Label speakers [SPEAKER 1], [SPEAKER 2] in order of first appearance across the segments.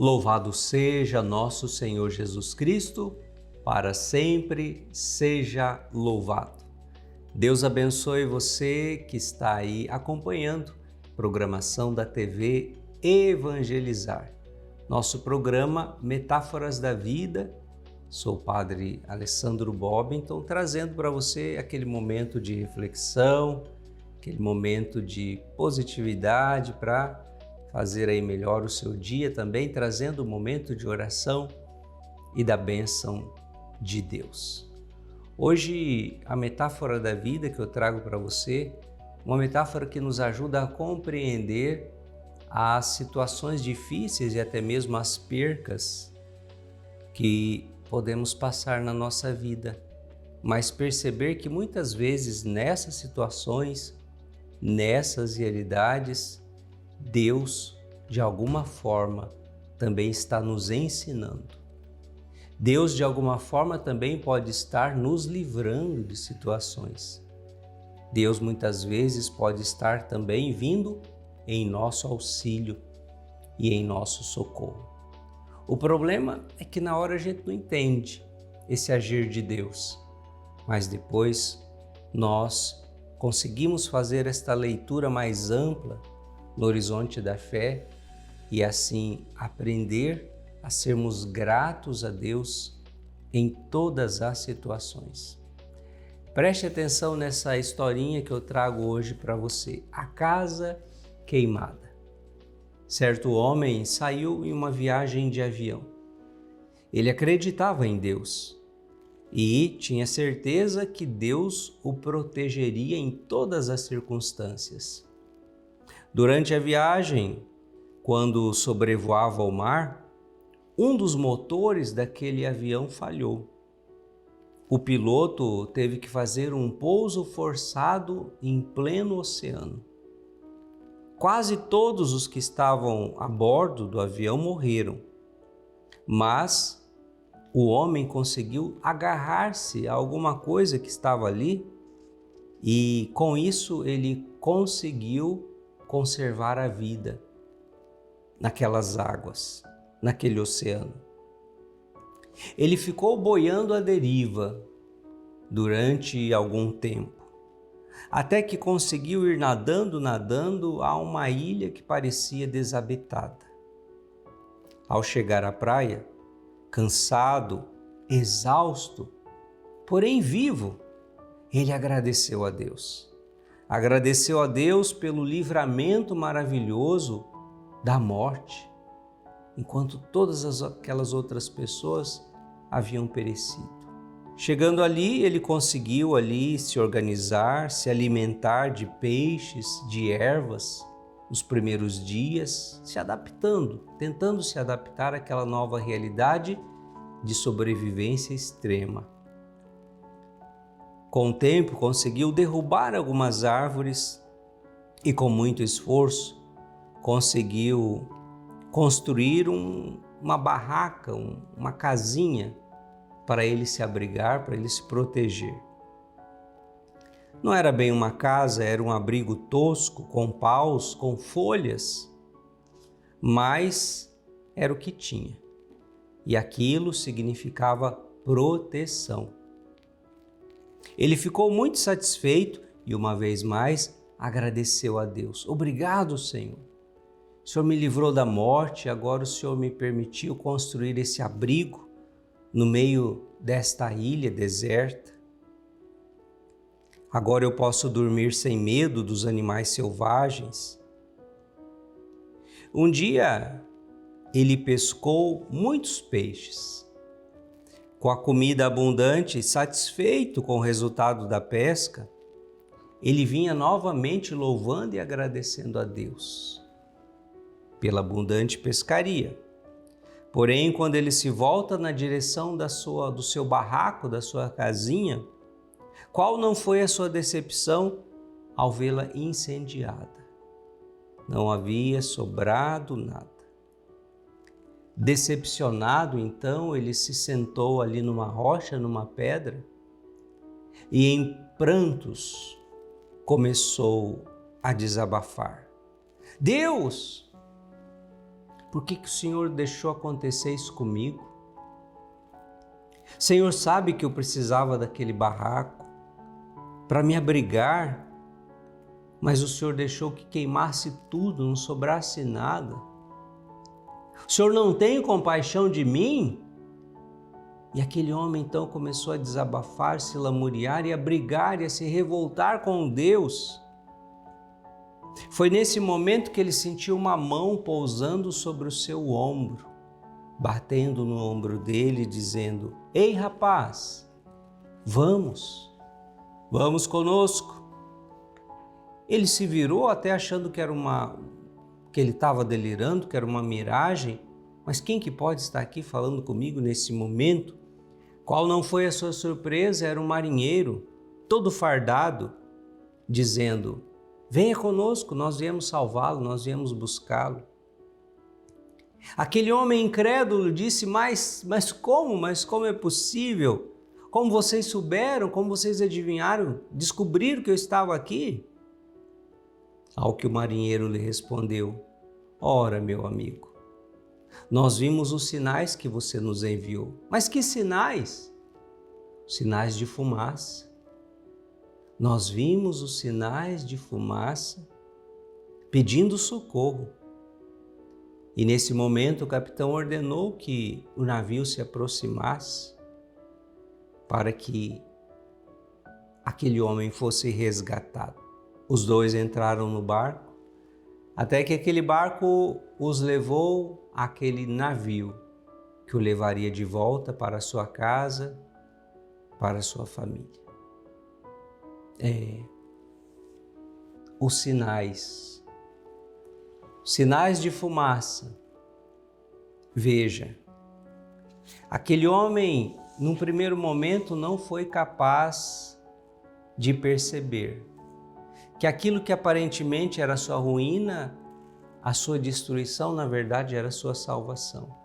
[SPEAKER 1] Louvado seja nosso Senhor Jesus Cristo, para sempre seja louvado. Deus abençoe você que está aí acompanhando a programação da TV Evangelizar. Nosso programa Metáforas da Vida. Sou o Padre Alessandro Bobbington, trazendo para você aquele momento de reflexão, aquele momento de positividade para fazer aí melhor o seu dia, também trazendo um momento de oração e da bênção de Deus. Hoje, a metáfora da vida que eu trago para você, uma metáfora que nos ajuda a compreender as situações difíceis e até mesmo as percas que podemos passar na nossa vida, mas perceber que muitas vezes nessas situações, nessas realidades, Deus, de alguma forma, também está nos ensinando. Deus, de alguma forma, também pode estar nos livrando de situações. Deus, muitas vezes, pode estar também vindo em nosso auxílio e em nosso socorro. O problema é que na hora a gente não entende esse agir de Deus, mas depois nós conseguimos fazer esta leitura mais ampla no horizonte da fé e assim aprender a sermos gratos a Deus em todas as situações. Preste atenção nessa historinha que eu trago hoje para você, a casa queimada. Certo homem saiu em uma viagem de avião. Ele acreditava em Deus e tinha certeza que Deus o protegeria em todas as circunstâncias. Durante a viagem, quando sobrevoava o mar, um dos motores daquele avião falhou. O piloto teve que fazer um pouso forçado em pleno oceano. Quase todos os que estavam a bordo do avião morreram, mas o homem conseguiu agarrar-se a alguma coisa que estava ali e com isso ele conseguiu conservar a vida naquelas águas, naquele oceano. Ele ficou boiando à deriva durante algum tempo, até que conseguiu ir nadando a uma ilha que parecia desabitada. Ao chegar à praia, cansado, exausto, porém vivo, ele agradeceu a Deus. Agradeceu a Deus pelo livramento maravilhoso da morte, enquanto todas aquelas outras pessoas haviam perecido. Chegando ali, ele conseguiu ali se organizar, se alimentar de peixes, de ervas, nos primeiros dias, se adaptando, tentando se adaptar àquela nova realidade de sobrevivência extrema. Com o tempo, conseguiu derrubar algumas árvores e, com muito esforço, conseguiu construir uma barraca, uma casinha para ele se abrigar, para ele se proteger. Não era bem uma casa, era um abrigo tosco, com paus, com folhas, mas era o que tinha. E aquilo significava proteção. Ele ficou muito satisfeito e, uma vez mais, agradeceu a Deus. Obrigado, Senhor. O Senhor me livrou da morte, agora o Senhor me permitiu construir esse abrigo no meio desta ilha deserta. Agora eu posso dormir sem medo dos animais selvagens. Um dia ele pescou muitos peixes. Com a comida abundante, satisfeito com o resultado da pesca, ele vinha novamente louvando e agradecendo a Deus pela abundante pescaria. Porém, quando ele se volta na direção do seu barraco, da sua casinha, qual não foi a sua decepção ao vê-la incendiada? Não havia sobrado nada. Decepcionado, então, ele se sentou ali numa rocha, numa pedra, e em prantos começou a desabafar. Deus, Por que o Senhor deixou acontecer isso comigo? O Senhor sabe que eu precisava daquele barraco para me abrigar, mas o Senhor deixou que queimasse tudo, não sobrasse nada. O Senhor não tem compaixão de mim? E aquele homem então começou a desabafar, se lamuriar e a brigar e a se revoltar com Deus. Foi nesse momento que ele sentiu uma mão pousando sobre o seu ombro, batendo no ombro dele, dizendo: "Ei, rapaz, vamos conosco." Ele se virou até achando que que ele estava delirando, que era uma miragem. Mas quem que pode estar aqui falando comigo nesse momento? Qual não foi a sua surpresa? Era um marinheiro, todo fardado, dizendo: "Venha conosco, nós viemos salvá-lo, nós viemos buscá-lo." Aquele homem incrédulo disse: Mas como? Mas como é possível? Como vocês souberam? Como vocês adivinharam? Descobriram que eu estava aqui?" Ao que o marinheiro lhe respondeu: "Ora, meu amigo, nós vimos os sinais que você nos enviou." "Mas que sinais?" "Sinais de fumaça. Nós vimos os sinais de fumaça pedindo socorro." E nesse momento o capitão ordenou que o navio se aproximasse para que aquele homem fosse resgatado. Os dois entraram no barco, até que aquele barco os levou àquele navio que o levaria de volta para a sua casa, para a sua família. Os sinais de fumaça. Veja, aquele homem, num primeiro momento, não foi capaz de perceber que aquilo que aparentemente era sua ruína, a sua destruição, na verdade era sua salvação.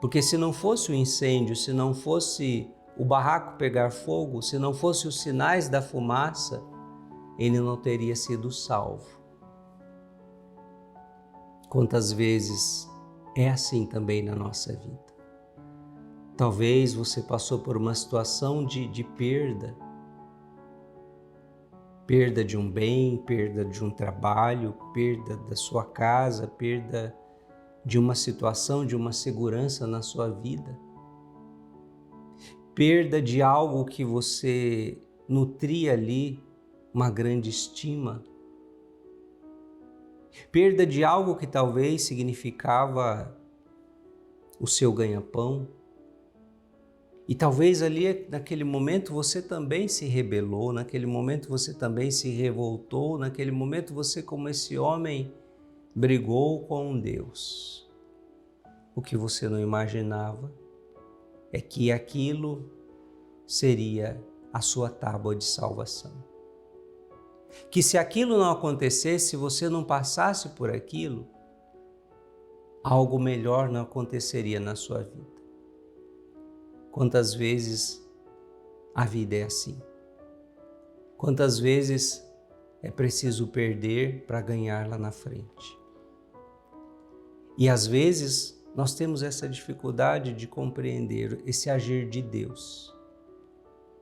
[SPEAKER 1] Porque se não fosse o incêndio, se não fosse o barraco pegar fogo, se não fosse os sinais da fumaça, ele não teria sido salvo. Quantas vezes é assim também na nossa vida? Talvez você passou por uma situação de perda de um bem, perda de um trabalho, perda da sua casa, perda de uma situação, de uma segurança na sua vida, perda de algo que você nutria ali uma grande estima, perda de algo que talvez significava o seu ganha-pão. E talvez ali, naquele momento, você também se rebelou, naquele momento você também se revoltou, naquele momento você, como esse homem, brigou com Deus. O que você não imaginava é que aquilo seria a sua tábua de salvação. Que se aquilo não acontecesse, se você não passasse por aquilo, algo melhor não aconteceria na sua vida. Quantas vezes a vida é assim? Quantas vezes é preciso perder para ganhar lá na frente? E às vezes nós temos essa dificuldade de compreender esse agir de Deus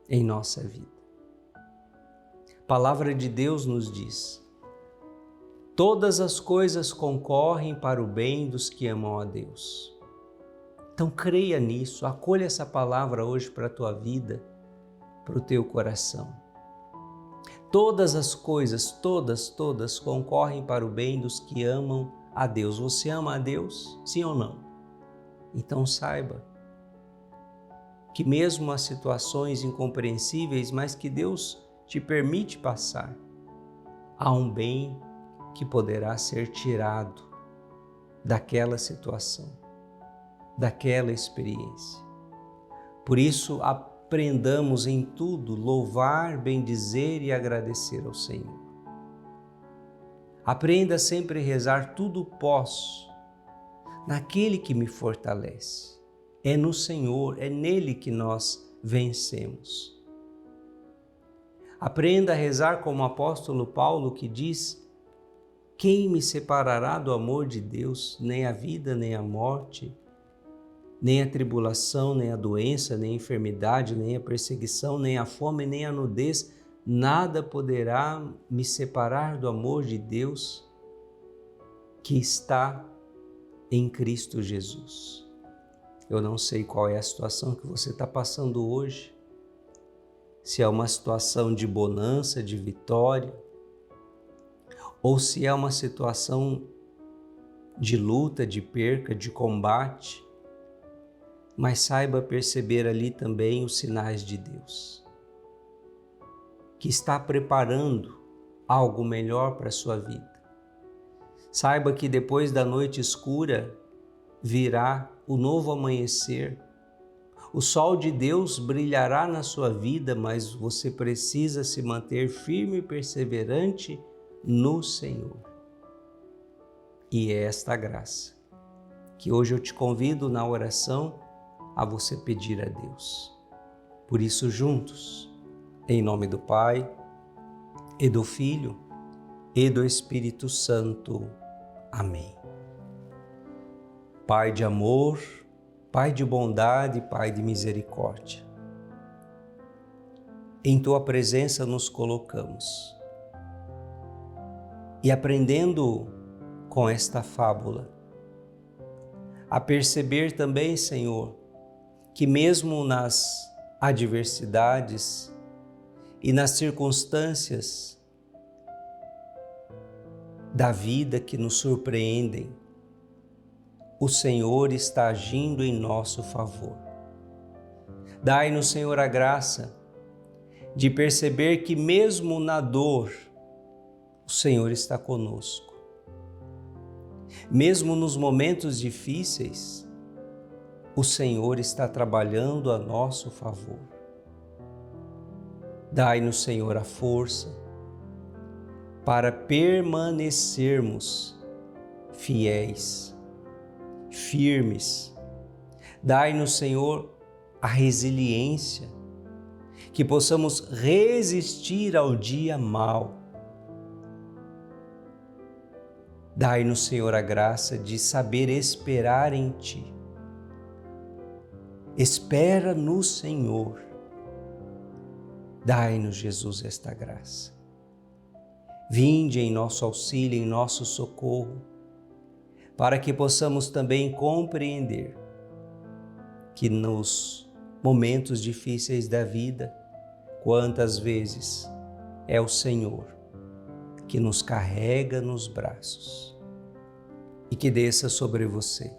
[SPEAKER 1] em nossa vida. A palavra de Deus nos diz: todas as coisas concorrem para o bem dos que amam a Deus. Então creia nisso, acolha essa palavra hoje para a tua vida, para o teu coração. Todas as coisas, todas concorrem para o bem dos que amam a Deus. Você ama a Deus? Sim ou não? Então saiba que mesmo as situações incompreensíveis, mas que Deus te permite passar, há um bem que poderá ser tirado daquela situação, daquela experiência. Por isso, aprendamos em tudo louvar, bendizer e agradecer ao Senhor. Aprenda sempre a rezar: tudo posso naquele que me fortalece. É no Senhor, é nele que nós vencemos. Aprenda a rezar como o apóstolo Paulo, que diz Quem me separará do amor de Deus? Nem a vida, nem a morte, nem a tribulação, nem a doença, nem a enfermidade, nem a perseguição, nem a fome, nem a nudez, nada poderá me separar do amor de Deus que está em Cristo Jesus. Eu não sei qual é a situação que você está passando hoje, se é uma situação de bonança, de vitória, ou se é uma situação de luta, de perca, de combate, mas saiba perceber ali também os sinais de Deus, que está preparando algo melhor para a sua vida. Saiba que depois da noite escura virá o novo amanhecer. O sol de Deus brilhará na sua vida, mas você precisa se manter firme e perseverante no Senhor. E é esta graça que hoje eu te convido na oração a você pedir a Deus. Por isso, juntos, em nome do Pai, e do Filho, e do Espírito Santo. Amém. Pai de amor, Pai de bondade, Pai de misericórdia, em Tua presença nos colocamos e aprendendo com esta fábula, a perceber também, Senhor, que mesmo nas adversidades e nas circunstâncias da vida que nos surpreendem, o Senhor está agindo em nosso favor. Dai-nos, Senhor, a graça de perceber que mesmo na dor, o Senhor está conosco. Mesmo nos momentos difíceis, o Senhor está trabalhando a nosso favor. Dai-nos, Senhor, a força para permanecermos fiéis, firmes. Dai-nos, Senhor, a resiliência, que possamos resistir ao dia mau. Dai-nos, Senhor, a graça de saber esperar em Ti. Espera no Senhor. Dai-nos, Jesus, esta graça. Vinde em nosso auxílio, em nosso socorro, para que possamos também compreender que nos momentos difíceis da vida, quantas vezes é o Senhor que nos carrega nos braços, e que desça sobre você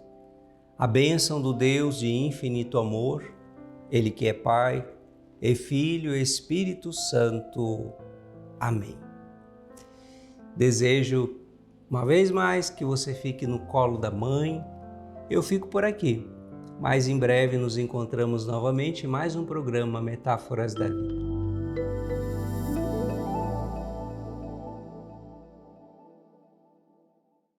[SPEAKER 1] a bênção do Deus de infinito amor, Ele que é Pai, e Filho e Espírito Santo. Amém. Desejo uma vez mais que você fique no colo da mãe. Eu fico por aqui, mas em breve nos encontramos novamente em mais um programa Metáforas da Vida.